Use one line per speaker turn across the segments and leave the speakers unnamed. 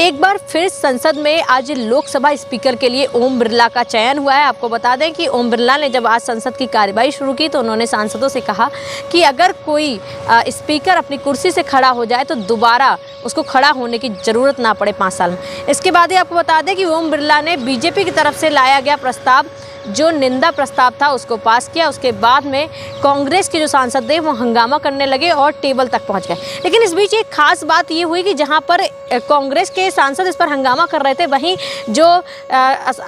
एक बार फिर संसद में आज लोकसभा स्पीकर के लिए ओम बिरला का चयन हुआ है। आपको बता दें कि ओम बिरला ने जब आज संसद की कार्यवाही शुरू की तो उन्होंने सांसदों से कहा कि अगर कोई स्पीकर अपनी कुर्सी से खड़ा हो जाए तो दोबारा उसको खड़ा होने की ज़रूरत ना पड़े 5 साल में। इसके बाद ही आपको बता दें कि ओम बिरला ने बीजेपी की तरफ से लाया गया प्रस्ताव, जो निंदा प्रस्ताव था, उसको पास किया। उसके बाद में कांग्रेस के जो सांसद थे वो हंगामा करने लगे और टेबल तक पहुंच गए। लेकिन इस बीच एक खास बात ये हुई कि जहां पर कांग्रेस के सांसद इस पर हंगामा कर रहे थे, वहीं जो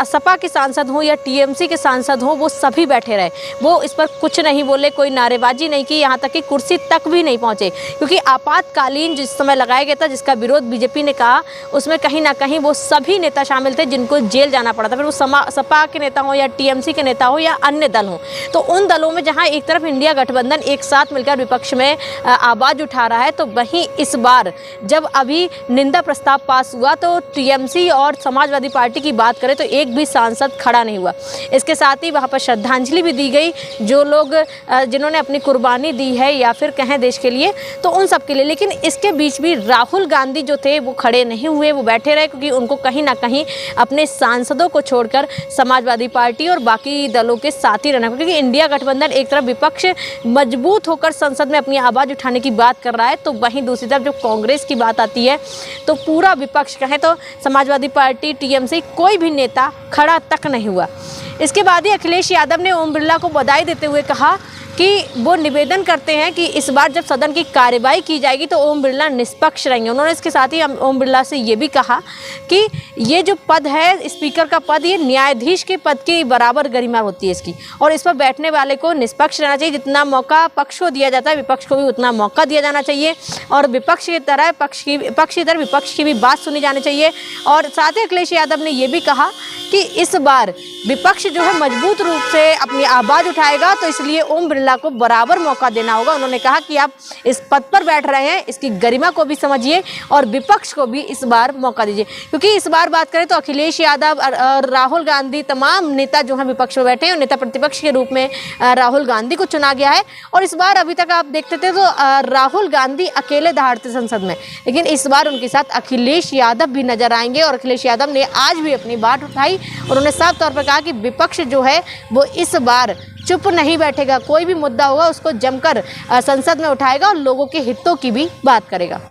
सपा के सांसद हों या टीएमसी के सांसद हों वो सभी बैठे रहे। वो इस पर कुछ नहीं बोले, कोई नारेबाजी नहीं की, यहाँ तक कि कुर्सी तक भी नहीं पहुँचे, क्योंकि आपातकालीन जिस समय लगाया गया था जिसका विरोध बीजेपी ने कहा, उसमें कहीं ना कहीं वो सभी नेता शामिल थे जिनको जेल जाना पड़ा था। फिर वो सपा के नेता हों या टीएमसी के नेता हो या अन्य दल हो, तो उन दलों में जहां एक तरफ इंडिया गठबंधन एक साथ मिलकर विपक्ष में आवाज उठा रहा है, तो वहीं इस बार जब अभी निंदा प्रस्ताव पास हुआ तो टीएमसी और समाजवादी पार्टी की बात करें तो एक भी सांसद खड़ा नहीं हुआ। इसके साथ ही वहां पर श्रद्धांजलि भी दी गई, जो लोग जिन्होंने अपनी कुर्बानी दी है या फिर कहें देश के लिए, तो उन सब के लिए। लेकिन इसके बीच भी राहुल गांधी जो थे वो खड़े नहीं हुए, वो बैठे रहे, क्योंकि उनको कहीं ना कहीं अपने सांसदों को छोड़कर समाजवादी पार्टी और बाकी दलों के साथ ही रहना, क्योंकि इंडिया गठबंधन एक तरफ विपक्ष मजबूत होकर संसद में अपनी आवाज़ उठाने की बात कर रहा है, तो वहीं दूसरी तरफ जो कांग्रेस की बात आती है तो पूरा विपक्ष कहें तो समाजवादी पार्टी, टीएमसी, कोई भी नेता खड़ा तक नहीं हुआ। इसके बाद ही अखिलेश यादव ने ओम बिरला को बधाई देते हुए कहा कि वो निवेदन करते हैं कि इस बार जब सदन की कार्यवाही की जाएगी तो ओम बिरला निष्पक्ष रहेंगे। उन्होंने इसके साथ ही ओम बिरला से ये भी कहा कि ये जो पद है, स्पीकर का पद, ये न्यायाधीश के पद के बराबर गरिमा होती है इसकी, और इस पर बैठने वाले को निष्पक्ष रहना चाहिए। जितना मौका पक्ष को दिया जाता है, विपक्ष को भी उतना मौका दिया जाना चाहिए, और विपक्ष की तरह पक्ष की तरह विपक्ष की भी बात सुनी जानी चाहिए। और साथ ही अखिलेश यादव ने ये भी कहा कि इस बार विपक्ष जो है मजबूत रूप से अपनी आवाज़ उठाएगा, तो इसलिए ओम बिरला को बराबर मौका देना होगा। उन्होंने कहा कि आप इस पद पर बैठ रहे हैं, इसकी गरिमा को भी समझिए और विपक्ष को भी इस बार मौका दीजिए, क्योंकि इस बार बात करें तो अखिलेश यादव और राहुल गांधी, तमाम नेता जो हैं विपक्ष में बैठे हैं, और नेता प्रतिपक्ष के रूप में राहुल गांधी को चुना गया है। और इस बार अभी तक आप देखते थे तो राहुल गांधी अकेले दहाड़ते संसद में, लेकिन इस बार उनके साथ अखिलेश यादव भी नजर आएंगे। और अखिलेश यादव ने आज भी अपनी बात उठाई, उन्होंने साफ तौर पर कहा कि विपक्ष जो है वो इस बार चुप नहीं बैठेगा, कोई भी मुद्दा होगा उसको जमकर संसद में उठाएगा और लोगों के हितों की भी बात करेगा।